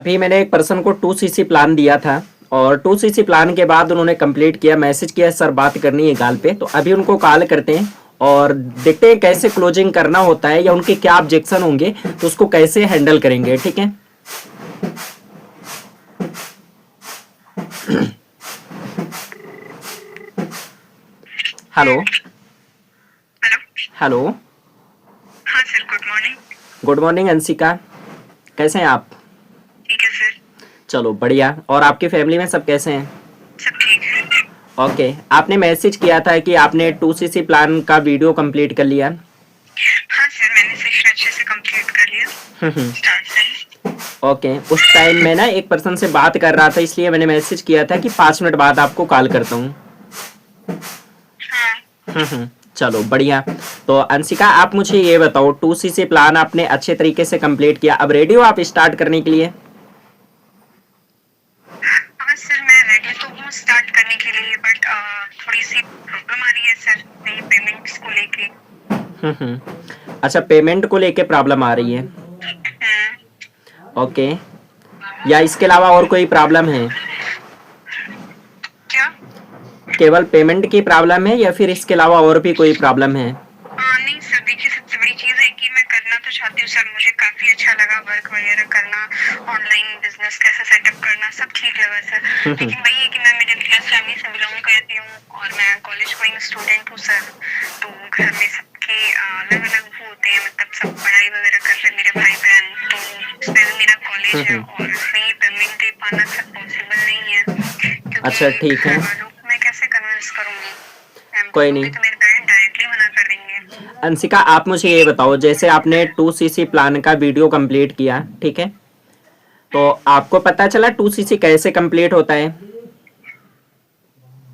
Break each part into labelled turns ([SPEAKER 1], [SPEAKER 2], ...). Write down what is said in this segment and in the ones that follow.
[SPEAKER 1] अभी मैंने एक पर्सन को 2cc प्लान दिया था और 2cc प्लान के बाद उन्होंने कंप्लीट किया, मैसेज किया सर बात करनी है कॉल पे। तो अभी उनको कॉल करते हैं और देखते हैं कैसे क्लोजिंग करना होता है या उनके क्या ऑब्जेक्शन होंगे तो उसको कैसे हैंडल करेंगे। ठीक है, हेलो
[SPEAKER 2] हेलो।
[SPEAKER 1] हेलो।
[SPEAKER 2] हाँ sir, good morning.
[SPEAKER 1] Good morning Anshika, कैसे हैं आप?
[SPEAKER 2] ठीक है सर।
[SPEAKER 1] चलो बढ़िया। और आपकी फैमिली में सब कैसे हैं?
[SPEAKER 2] सब ठीक है।
[SPEAKER 1] ओके, आपने मैसेज किया था कि आपने 2cc प्लान का वीडियो कंप्लीट कर लिया।
[SPEAKER 2] हाँ सर, मैंने सेशन अच्छे से कंप्लीट कर लिया स्टार्ट से।
[SPEAKER 1] ओके, उस टाइम मैं ना एक पर्सन से बात कर रहा था इसलिए मैंने मैसेज किया था कि 5 मिनट बाद आपको कॉल करता हूँ।
[SPEAKER 2] हाँ
[SPEAKER 1] चलो बढ़िया। तो अंशिका आप मुझे ये बताओ, 2cc प्लान आपने अच्छे तरीके से कंप्लीट किया, अब रेडी हो आप स्टार्ट करने के लिए?
[SPEAKER 2] हाँ सर, मैं रेडी तो हूँ स्टार्ट करने के लिए, बट थोड़ी सी प्रॉब्लम आ रही है सर, नहीं पेमेंट्स को लेके।
[SPEAKER 1] अच्छा, पेमेंट को लेके प्रॉब्लम आ रही है। ओके, या इसके अलावा और कोई प्रॉब्लम है?
[SPEAKER 2] क्या?
[SPEAKER 1] केवल पेमेंट की प्रॉब्लम है या फिर इसके अलावा और भी कोई प्रॉब्लम है?
[SPEAKER 2] नहीं सर, देखिए सबसे बड़ी चीज़ है कि मैं करना तो चाहती हूँ सर, मुझे काफ़ी अच्छा लगा वर्क वगैरह करना, ऑनलाइन बिजनेस कैसे सेटअप करना सब ठीक लगा सर। लेकिन वही है कि मैं मिडिल क्लास फैमिली से बिलोंग करती हूँ और मैं कॉलेज गोइंग स्टूडेंट हूँ सर। तो घर में सबके अलग अलग वो होते हैं, मतलब सब पढ़ाई वगैरह करते हैं मेरे भाई बहन, तो उसमें भी मेरा कॉलेज है और इसमें पेमेंट दे पाना सर पॉसिबल नहीं है, क्योंकि
[SPEAKER 1] अच्छा ठीक है,
[SPEAKER 2] घर वालों को मैं कैसे कन्विंस करूँगी? मैम
[SPEAKER 1] कोई
[SPEAKER 2] बोलूँगी
[SPEAKER 1] नहीं।
[SPEAKER 2] तो मेरे पेरेंट डायरेक्टली मना कर देंगे।
[SPEAKER 1] अंशिका आप मुझे ये बताओ, जैसे आपने 2cc प्लान का वीडियो कंप्लीट किया, ठीक है, तो आपको पता चला 2cc कैसे कंप्लीट होता है?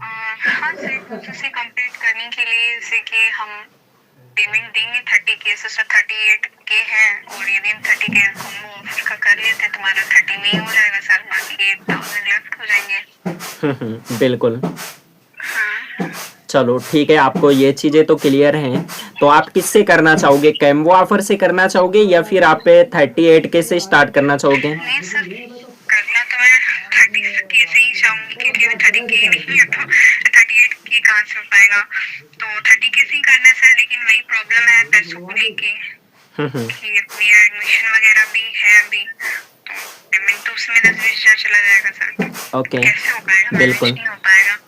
[SPEAKER 2] हाँ सर, प्रोसेस कंप्लीट करने के लिए जैसे कि हम पेमेंट देंगे 30K से 38K है, और यदि हम 30K कॉम्बो ऑफर का कर लेते हैं तुम्हारा 30 में ही हो जाएगा सर, बाकी 8,000 लेफ्ट हो जाएंगे।
[SPEAKER 1] बिल्कुल।
[SPEAKER 2] हाँ
[SPEAKER 1] चलो ठीक है, आपको ये चीजें तो क्लियर हैं। तो आप किससे करना चाहोगे, कैम्बो ऑफर से करना चाहोगे या फिर आप 38K से स्टार्ट करना चाहोगे?
[SPEAKER 2] नहीं सर, करना तो मैं 30K से ही चाहूंगी, क्योंकि अभी 30K नहीं है तो 38K कहाँ से हो पाएगा, तो 30K से ही करना है सर। लेकिन वही प्रॉब्लम है पैसों को लेके कि अपनी एडमिशन वगैरह भी है अभी, तो पेमेंट तो उसमें 10-20 हजार चला जाएगा सर।
[SPEAKER 1] ओके,
[SPEAKER 2] कैसे हो पाएगा? मैनेज
[SPEAKER 1] बिल्कुल
[SPEAKER 2] नहीं हो पाएगा।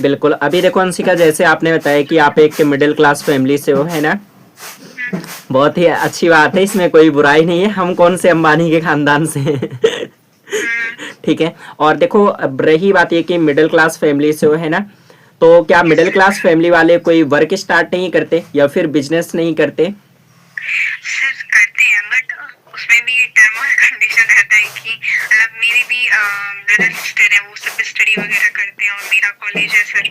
[SPEAKER 1] बिल्कुल। अभी देखो अंशिका, जैसे आपने बताया कि आप एक मिडिल क्लास फैमिली से हो, है ना? बहुत ही अच्छी बात है, इसमें कोई बुराई नहीं है, हम कौन से अंबानी के खानदान से हैं। ठीक है। और देखो, अब रही बात ये कि मिडिल क्लास फैमिली से हो, है ना, तो क्या मिडिल क्लास फैमिली वाले कोई वर्क स्टार्ट नहीं करते या फिर बिजनेस नहीं करते?
[SPEAKER 2] सर करते हैं, बट उसमें भी टर्म और कंडीशन रहता है कि मतलब मेरी भी ब्रदर सिस्टर है, वो सब स्टडी वगैरह करते हैं और मेरा कॉलेज है सर।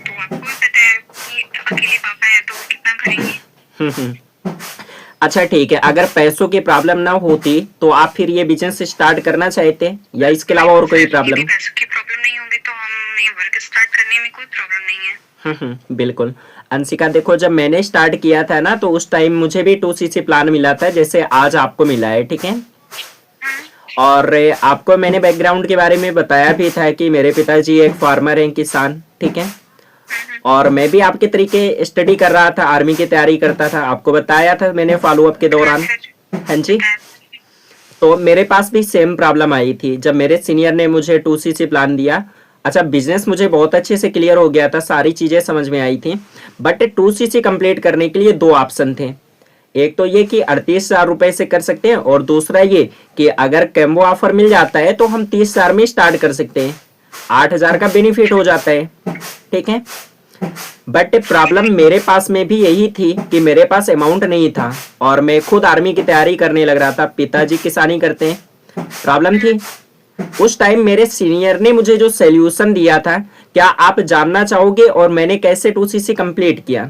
[SPEAKER 2] तो आपको भी पता है कि अकेले पापा है तो वो कितना करेंगे।
[SPEAKER 1] अच्छा ठीक है, अगर पैसों की प्रॉब्लम ना होती तो आप फिर ये बिजनेस स्टार्ट करना चाहते या इसके अलावा और कोई
[SPEAKER 2] सर यदि
[SPEAKER 1] प्रॉब्लम?
[SPEAKER 2] पैसों की प्रॉब्लम नहीं होगी तो हमें वर्क स्टार्ट करने में कोई प्रॉब्लम नहीं है।
[SPEAKER 1] बिल्कुल। अंशिका देखो, जब मैंने स्टार्ट किया था ना तो उस टाइम मुझे भी 2cc प्लान मिला था जैसे आज आपको मिला है, ठीक है। और आपको मैंने बैकग्राउंड के बारे में बताया भी था कि मेरे पिताजी एक फार्मर हैं, किसान, ठीक है। और मैं भी आपके तरीके स्टडी कर रहा था, आर्मी की तैयारी करता था, आपको बताया था मैंने फॉलोअप के दौरान। हाँ जी। तो मेरे पास भी सेम प्रॉब्लम आई थी जब मेरे सीनियर ने मुझे 2cc प्लान दिया। अच्छा, बिजनेस मुझे बहुत अच्छे से क्लियर हो गया था, सारी चीज़ें समझ में आई थी, बट 2cc कंप्लीट करने के लिए दो ऑप्शन थे। एक तो ये कि 38,000 रुपए से कर सकते हैं और दूसरा ये कि अगर कैम्बो ऑफर मिल जाता है तो हम 30,000 में स्टार्ट कर सकते हैं, 8,000 का बेनिफिट हो जाता है, ठीक है। बट प्रॉब्लम मेरे पास में भी यही थी कि मेरे पास अमाउंट नहीं था और मैं खुद आर्मी की तैयारी करने लग रहा था, पिताजी किसानी करते हैं, प्रॉब्लम थी। उस टाइम मेरे सीनियर ने मुझे जो सोल्यूशन दिया था, क्या आप जानना चाहोगे और मैंने कैसे 2cc कंप्लीट किया?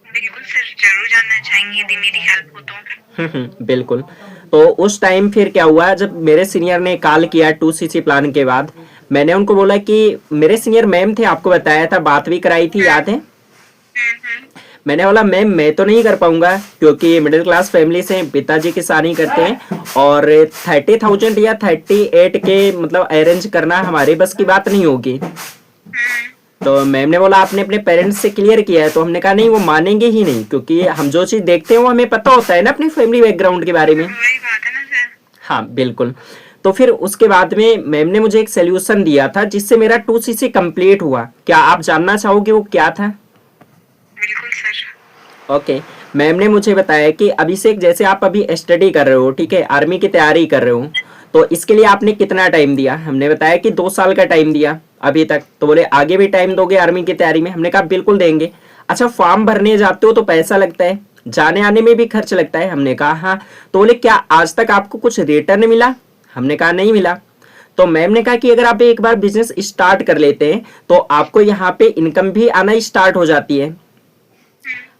[SPEAKER 2] बिल्कुल सर, जरूर जानना चाहेंगे यदि मेरी हेल्प हो तो।
[SPEAKER 1] बिल्कुल। तो उस टाइम फिर क्या हुआ, जब मेरे सीनियर ने कॉल किया 2cc प्लान के बाद, मैंने उनको बोला कि मेरे सीनियर मैम थे, आपको बताया था, बात भी कराई थी, याद है? मैंने बोला मैम मैं तो नहीं कर पाऊंगा क्योंकि मिडिल क्लास फैमिली से पिताजी किसानी करते हैं और 30,000 या 38 के मतलब अरेंज करना हमारे बस की बात नहीं होगी। तो मैम ने बोला आपने अपने पेरेंट्स से क्लियर किया है? तो हमने कहा नहीं, वो मानेंगे ही नहीं क्योंकि हम जो चीज देखते हैं वो हमें पता होता है ना अपनी फैमिली बैकग्राउंड के बारे में।
[SPEAKER 2] वही बात है ना सर।
[SPEAKER 1] हाँ बिल्कुल। तो फिर उसके बाद में मैम ने मुझे एक सोल्यूशन दिया था जिससे मेरा 2cc कंप्लीट हुआ। क्या आप जानना चाहोगे वो क्या था?
[SPEAKER 2] बिल्कुल सर।
[SPEAKER 1] ओके। मैम ने मुझे बताया कि अभिषेक जैसे आप अभी स्टडी कर रहे हो, ठीक है, आर्मी की तैयारी कर रहे हो, तो इसके लिए आपने कितना टाइम दिया? हमने बताया कि 2 साल का टाइम दिया अभी तक। तो बोले आगे भी टाइम दोगे आर्मी की तैयारी में? हमने कहा बिल्कुल देंगे। अच्छा फॉर्म भरने जाते हो तो पैसा लगता है, जाने आने में भी खर्च लगता है? हमने कहा हाँ। तो बोले क्या आज तक आपको कुछ रिटर्न मिला? हमने कहा नहीं मिला। तो मैम ने कहा कि अगर आप एक बार बिजनेस स्टार्ट कर लेते हैं तो आपको यहाँ पे इनकम भी आना स्टार्ट हो जाती है।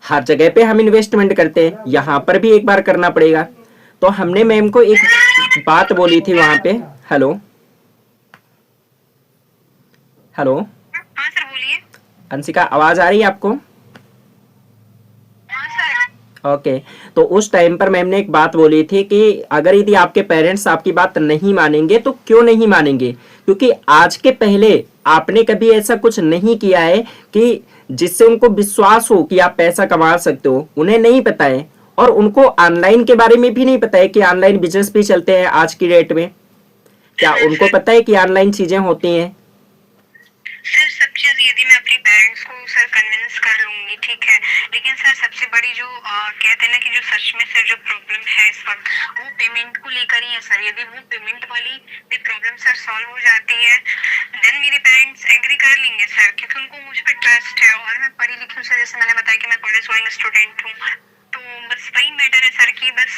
[SPEAKER 1] हर जगह पे हम इन्वेस्टमेंट करते हैं, यहाँ पर भी एक बार करना पड़ेगा। तो हमने मैम को एक बात बोली थी वहां पे। हेलो हेलो
[SPEAKER 2] हाँ सर बोलिए।
[SPEAKER 1] अंशिका, आवाज आ रही है आपको?
[SPEAKER 2] हाँ सर।
[SPEAKER 1] ओके। तो उस टाइम पर मैम ने एक बात बोली थी कि अगर यदि आपके पेरेंट्स आपकी बात नहीं मानेंगे तो क्यों नहीं मानेंगे, क्योंकि आज के पहले आपने कभी ऐसा कुछ नहीं किया है कि जिससे उनको विश्वास हो कि आप पैसा कमा सकते हो। उन्हें नहीं पता है और उनको ऑनलाइन के बारे में भी नहीं पता है कि ऑनलाइन बिजनेस भी चलते हैं आज की डेट में। क्या उनको पता है कि ऑनलाइन चीजें होती हैं?
[SPEAKER 2] सर सब चीज यदि मैं अपने पेरेंट्स को सर कन्विंस कर लूंगी ठीक है, लेकिन सर सबसे बड़ी जो कहते हैं ना कि जो सच में सर जो प्रॉब्लम है इस वक्त वो पेमेंट को लेकर ही है सर। यदि वो पेमेंट वाली भी प्रॉब्लम सर सॉल्व हो जाती है देन मेरे पेरेंट्स एग्री कर लेंगे सर, क्योंकि उनको मुझ पर ट्रस्ट है और मैं पढ़ी लिखी हूँ सर। जैसे मैंने बताया कि मैं कॉलेज गोइंग स्टूडेंट हूँ, तो बस वही मैटर है सर कि बस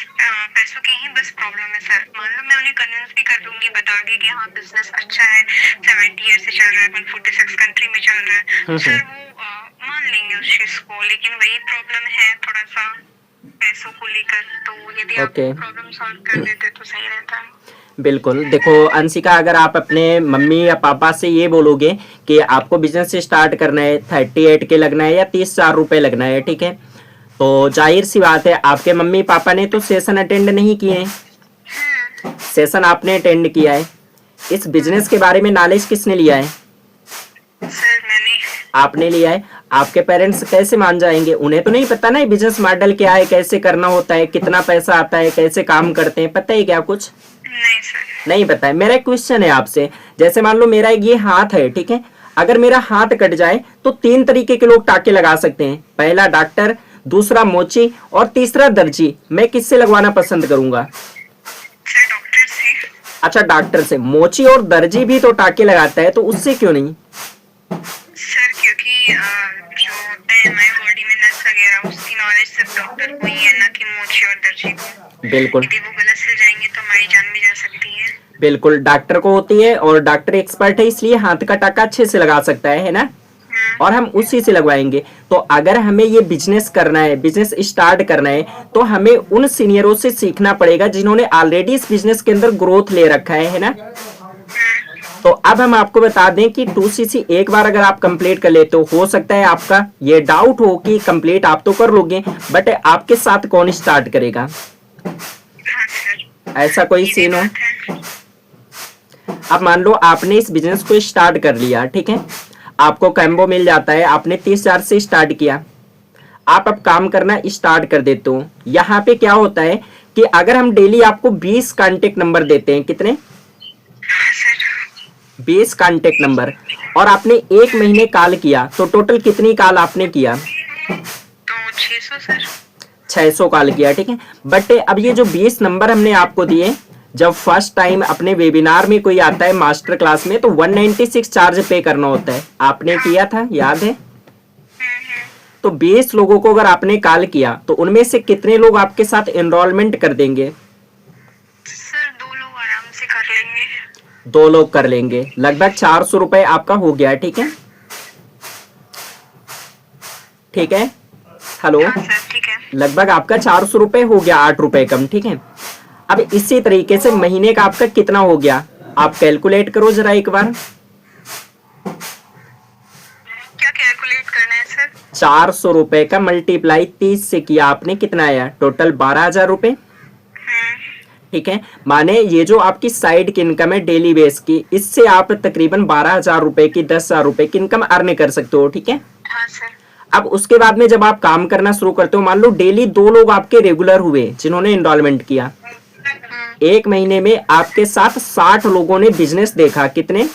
[SPEAKER 2] पैसों की ही बस प्रॉब्लम है सर। मान लो मैं उन्हें कन्विंस भी कर दूंगी बता के कि हाँ बिजनेस अच्छा है, 70 ईयर से चल रहा है, 146 कंट्री में चल रहा है, सर वो मान लेंगे उस चीज को। लेकिन वही प्रॉब्लम है थोड़ा सा पैसों को लेकर, तो यदि आप
[SPEAKER 1] Okay.
[SPEAKER 2] प्रॉब्लम सॉल्व कर देते तो सही रहता है।
[SPEAKER 1] बिल्कुल। देखो अंशिका, अगर आप अपने मम्मी या पापा से ये बोलोगे कि आपको बिजनेस स्टार्ट करना है, 38 के लगना है या 30,000 रुपए लगना है, ठीक है, तो जाहिर सी बात है आपके मम्मी पापा ने तो सेशन अटेंड नहीं किए हैं, सेशन आपने अटेंड किया है। इस बिजनेस के बारे में नॉलेज किसने लिया है?
[SPEAKER 2] सर मैंने।
[SPEAKER 1] आपने लिया है। आपके पेरेंट्स कैसे मान जाएंगे? उन्हें तो नहीं पता ना बिजनेस मॉडल क्या है, कैसे करना होता है, कितना पैसा आता है, कैसे काम करते हैं, पता है क्या कुछ?
[SPEAKER 2] नहीं सर।
[SPEAKER 1] नहीं पता है। मेरा एक क्वेश्चन है आपसे, जैसे मान लो मेरा ये हाथ है, ठीक है, अगर मेरा हाथ कट जाए तो 3 तरीके के लोग टाके लगा सकते हैं। पहला डॉक्टर, दूसरा मोची और तीसरा दर्जी। मैं किससे लगवाना पसंद करूंगा?
[SPEAKER 2] सर डॉक्टर से।
[SPEAKER 1] अच्छा डॉक्टर से। मोची और दर्जी भी तो टाके लगाता है, तो उससे क्यों नहीं?
[SPEAKER 2] सर क्योंकि जो होता है हमारी बॉडी में नस वगैरह उसकी नॉलेज सिर्फ डॉक्टर को ही है, ना कि मोची और दर्जी को।
[SPEAKER 1] बिल्कुल
[SPEAKER 2] यदि वो गलत से जाएंगे तो हमारी जान भी जा सकती है।
[SPEAKER 1] बिल्कुल, डॉक्टर को होती है और डॉक्टर एक्सपर्ट है, इसलिए हाथ का टाका अच्छे से लगा सकता है ना, और हम उसी से लगवाएंगे। तो अगर हमें ये बिजनेस करना है, बिजनेस स्टार्ट करना है, तो हमें उन सीनियरों से सीखना पड़ेगा जिन्होंने ऑलरेडी इस बिजनेस के अंदर ग्रोथ ले रखा है ना। तो अब हम आपको बता दें कि 2cc एक बार अगर आप कंप्लीट कर लेते हो सकता है आपका ये डाउट हो कि कंप्लीट आप तो कर लोगे, बट आपके साथ कौन स्टार्ट करेगा?
[SPEAKER 2] हाँ सर।
[SPEAKER 1] ऐसा कोई
[SPEAKER 2] ये भी
[SPEAKER 1] सीन हो?
[SPEAKER 2] बात है।
[SPEAKER 1] अब मान लो आपने इस बिजनेस को स्टार्ट कर लिया, ठीक है, आपको कैम्बो मिल जाता है, आपने 30,000 से स्टार्ट किया, आप अब काम करना स्टार्ट कर देते हो। यहाँ पे क्या होता है कि अगर हम डेली आपको 20 कांटेक्ट नंबर देते हैं, कितने?
[SPEAKER 2] हाँ सर।
[SPEAKER 1] 20 कांटेक्ट नंबर, और आपने 1 महीने कॉल किया, तो टोटल कितनी कॉल आपने किया?
[SPEAKER 2] तो 600 सर।
[SPEAKER 1] 600 कॉल किया, ठीक है। बट अब ये जो 20 नंबर हमने आपको दिए, जब फर्स्ट टाइम अपने वेबिनार में कोई आता है मास्टर क्लास में तो 196 चार्ज पे करना होता है। आपने किया था, याद है? तो 20 लोगों को अगर आपने कॉल किया तो उनमें से कितने लोग आपके साथ एनरोलमेंट कर देंगे?
[SPEAKER 2] सर 2 लोग आराम से कर लेंगे।
[SPEAKER 1] 2 लोग कर लेंगे। लगभग 400 रुपए आपका हो गया, ठीक है, ठीक है। हेलो,
[SPEAKER 2] हाँ सर ठीक है।
[SPEAKER 1] लगभग आपका 400 रुपए हो गया, 8 रुपए कम, ठीक है। अब इसी तरीके से महीने का आपका कितना हो गया, आप कैलकुलेट करो जरा एक बार।
[SPEAKER 2] क्या कैलकुलेट करना है सर?
[SPEAKER 1] 400 रुपए का मल्टीप्लाई 30 से किया आपने, कितना आया टोटल 12,000 रुपए। ठीक है, माने ये जो आपकी साइड की इनकम है डेली बेस की, इससे आप तकरीबन 12,000 रुपए की 10,000 रुपए की इनकम अर्न कर सकते हो। ठीक है,
[SPEAKER 2] हाँ सर।
[SPEAKER 1] अब उसके बाद में जब आप काम करना शुरू करते हो, मान लो डेली 2 लोग आपके रेगुलर हुए जिन्होंने इनरोलमेंट किया, एक महीने में आपके साथ 60 लोगों ने बिजनेस देखा। कितने?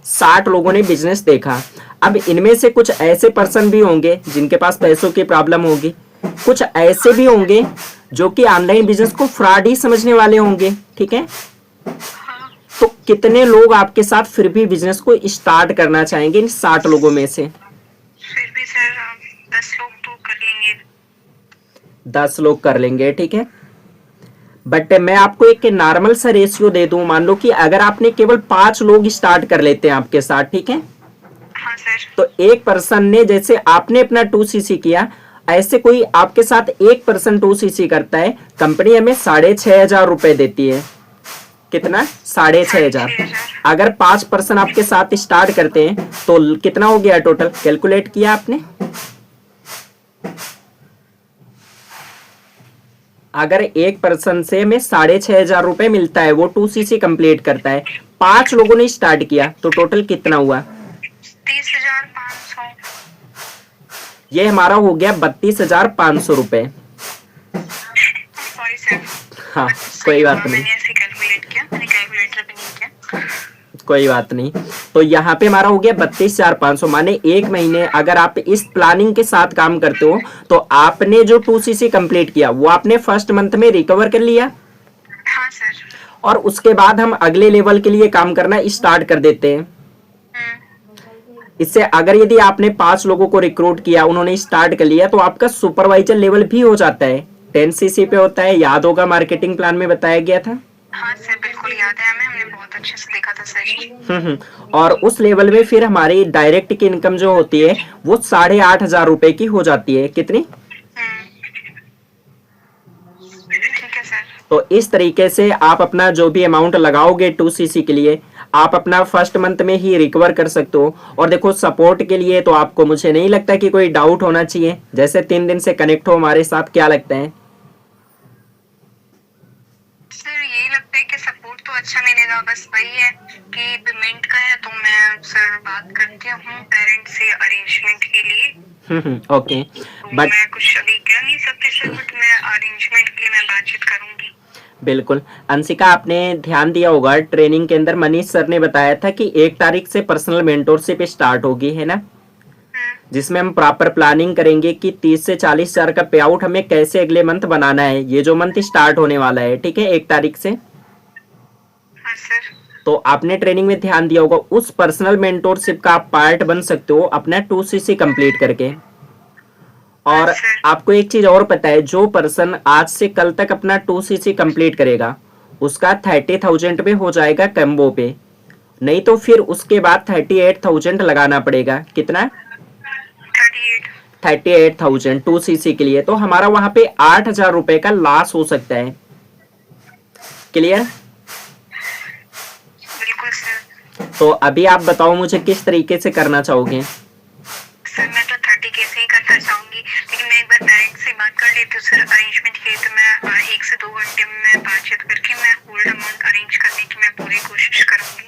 [SPEAKER 1] 60 लोगों ने बिजनेस देखा। अब इनमें से कुछ ऐसे पर्सन भी होंगे जिनके पास पैसों की प्रॉब्लम होगी, कुछ ऐसे भी होंगे जो कि ऑनलाइन बिजनेस को फ्रॉड ही समझने वाले होंगे। ठीक है, तो कितने लोग आपके साथ फिर भी बिजनेस को स्टार्ट करना चाहेंगे इन 60 लोगों में से?
[SPEAKER 2] फिर भी सर 10 लोग तो कर लेंगे।
[SPEAKER 1] 10 लोग कर लेंगे। ठीक है, बट मैं आपको एक नॉर्मल सा रेशियो दे दूं, मान लो कि अगर आपने केवल 5 लोग स्टार्ट कर लेते हैं आपके साथ, ठीक है,
[SPEAKER 2] हाँ सर।
[SPEAKER 1] तो एक पर्सन ने, जैसे आपने अपना 2cc किया, ऐसे कोई आपके साथ एक पर्सन 2cc करता है, कंपनी हमें 6,500 रुपए देती है। कितना? 6,500। अगर 5 पर्सन आपके साथ स्टार्ट करते हैं तो कितना हो गया टोटल, कैलकुलेट किया आपने? अगर एक पर्सन से हमें 6,500 रुपए मिलता है, वो 2cc कंप्लीट करता है, 5 लोगों ने स्टार्ट किया, तो टोटल कितना हुआ?
[SPEAKER 2] 30,500।
[SPEAKER 1] ये हमारा हो गया 32,500 रुपए।
[SPEAKER 2] Sorry sir.
[SPEAKER 1] हाँ, कोई बात नहीं,
[SPEAKER 2] मैंने ऐसे कैलकुलेट किया, मैंने कैलकुलेटर भी नहीं किया।
[SPEAKER 1] कोई बात नहीं। तो यहाँ पे हमारा हो गया 32,500, माने एक महीने अगर आप इस प्लानिंग के साथ काम करते हो तो आपने जो 2cc कंप्लीट किया वो आपने फर्स्ट मंथ में रिकवर कर लिया,
[SPEAKER 2] हाँ सर।
[SPEAKER 1] और उसके बाद हम अगले लेवल के लिए काम करना स्टार्ट कर देते हैं। इससे अगर यदि आपने 5 लोगों को रिक्रूट किया, उन्होंने स्टार्ट कर लिया, तो आपका सुपरवाइजर लेवल भी हो जाता है। 10cc पे होता है, याद होगा मार्केटिंग प्लान में बताया गया था।
[SPEAKER 2] हाँ सर, बिल्कुल याद है हमें, हमने बहुत अच्छे से देखा था सर।
[SPEAKER 1] और उस लेवल में फिर हमारी डायरेक्ट की इनकम जो होती है वो 8,500 रुपए की हो जाती है। कितनी?
[SPEAKER 2] ठीक है सर।
[SPEAKER 1] तो इस तरीके से आप अपना जो भी अमाउंट लगाओगे 2cc के लिए, आप अपना फर्स्ट मंथ में ही रिकवर कर सकते हो। और देखो, सपोर्ट के लिए तो आपको, मुझे नहीं लगता कि कोई डाउट होना चाहिए। जैसे 3 दिन से कनेक्ट हो हमारे साथ, क्या लगता है?
[SPEAKER 2] सर यही लगता है कि सपोर्ट तो अच्छा मिलेगा, बस वही है कि पेमेंट का है, तो मैं सर बात करती हूँ पेरेंट्स से अरेंजमेंट के लिए।
[SPEAKER 1] ओके,
[SPEAKER 2] तो
[SPEAKER 1] बट
[SPEAKER 2] मैं कुछ अभी कह नहीं सकती सर, बट मैं अरेंजमेंट के लिए मैं बातचीत करूंगी।
[SPEAKER 1] बिल्कुल। अंशिका, आपने ध्यान दिया होगा ट्रेनिंग के अंदर मनीष सर ने बताया था कि 1 तारीख से पर्सनल मेंटोरशिप स्टार्ट होगी, है ना, जिसमें हम प्रॉपर प्लानिंग करेंगे कि 30 से 40,000 का पे आउट हमें कैसे अगले मंथ बनाना है। ये जो मंथ स्टार्ट होने वाला है, ठीक है, 1 तारीख से।
[SPEAKER 2] हाँ सर।
[SPEAKER 1] तो आपने ट्रेनिंग में ध्यान दिया होगा, उस पर्सनल मेंटोरशिप का आप पार्ट बन सकते हो अपना 2cc कंप्लीट करके। और आपको एक चीज और पता है, जो पर्सन आज से कल तक अपना 2cc कंप्लीट करेगा उसका 30,000 पे हो जाएगा कम्बो पे, नहीं तो फिर उसके बाद 38,000 लगाना पड़ेगा। कितना? 38,000 2cc के लिए। तो हमारा वहां पे 8,000 रुपए का लॉस हो सकता है। क्लियर?
[SPEAKER 2] बिल्कुल सर।
[SPEAKER 1] तो अभी आप बताओ मुझे किस तरीके से करना चाहोगे?
[SPEAKER 2] सर मैं तो 30K से ही करना चाहूंगी, लेकिन मैं एक बार पेरेंट्स से बात कर लेती हूँ सर अरेंजमेंट के लिए। तो मैं 1 से 2 घंटे में बातचीत करके मैं होल्ड अमाउंट अरेंज करने की मैं पूरी कोशिश करूंगी।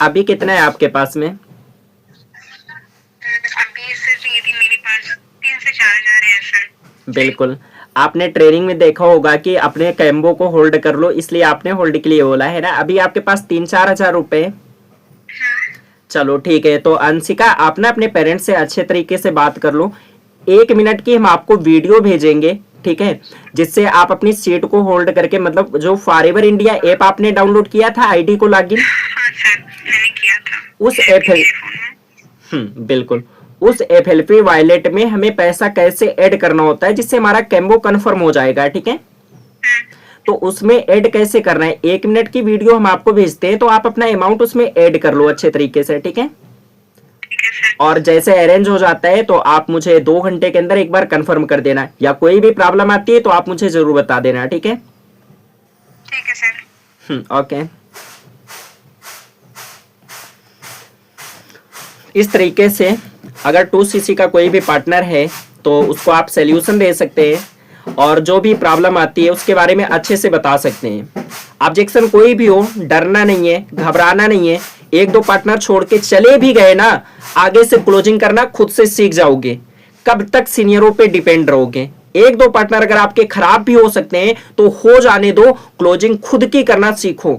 [SPEAKER 1] अभी कितना है आपके पास में?
[SPEAKER 2] अभी सर यदि मेरे पास 3 से 4,000 है सर।
[SPEAKER 1] बिल्कुल। आपने ट्रेनिंग में देखा होगा कि अपने कैम्बो को होल्ड कर लो, इसलिए आपने होल्ड के लिए बोला है ना। अभी आपके पास 3-4 हजार रुपए। चलो ठीक है। तो अंशिका, आप ना अपने पेरेंट्स से अच्छे तरीके से बात कर लो। 1 मिनट की हम आपको वीडियो भेजेंगे, ठीक है, जिससे आप अपनी सीट को होल्ड करके, मतलब जो फॉरएवर इंडिया ऐप आपने डाउनलोड किया था आईडी को लॉगिन,
[SPEAKER 2] हाँ सर मैंने किया था
[SPEAKER 1] उस बिल्कुल, उस FLP वॉलेट में हमें पैसा कैसे ऐड करना होता है जिससे हमारा कैम्बो कंफर्म हो जाएगा, ठीक है। तो उसमें ऐड कैसे करना है, 1 मिनट की वीडियो हम आपको भेजते हैं, तो आप अपना अमाउंट उसमें ऐड कर लो अच्छे तरीके से, ठीक है। और जैसे अरेंज हो जाता है तो आप मुझे 2 घंटे के अंदर एक बार कंफर्म कर देना, या कोई भी प्रॉब्लम आती है तो आप मुझे जरूर बता देना, ठीक है।
[SPEAKER 2] ठीक है सर।
[SPEAKER 1] ओके। इस तरीके से अगर 2cc का कोई भी पार्टनर है तो उसको आप सोल्यूशन दे सकते हैं और जो भी प्रॉब्लम आती है उसके बारे में अच्छे से बता सकते हैं। ऑब्जेक्शन कोई भी हो, डरना नहीं है, घबराना नहीं है। एक दो पार्टनर छोड़ के चले भी गए ना, आगे से क्लोजिंग करना खुद से सीख जाओगे। कब तक सीनियरों पे डिपेंड रहोगे? एक दो पार्टनर अगर आपके खराब भी हो सकते हैं तो हो जाने दो, क्लोजिंग खुद की करना सीखो,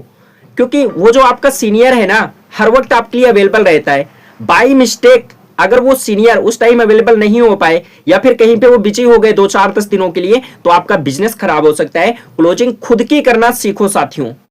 [SPEAKER 1] क्योंकि वो जो आपका सीनियर है ना हर वक्त आपके लिए अवेलेबल रहता है। बाई मिस्टेक अगर वो सीनियर उस टाइम अवेलेबल नहीं हो पाए या फिर कहीं पे वो बिजी हो गए 2 4 10 दिनों के लिए, तो आपका बिजनेस खराब हो सकता है। क्लोजिंग खुद की करना सीखो साथियों।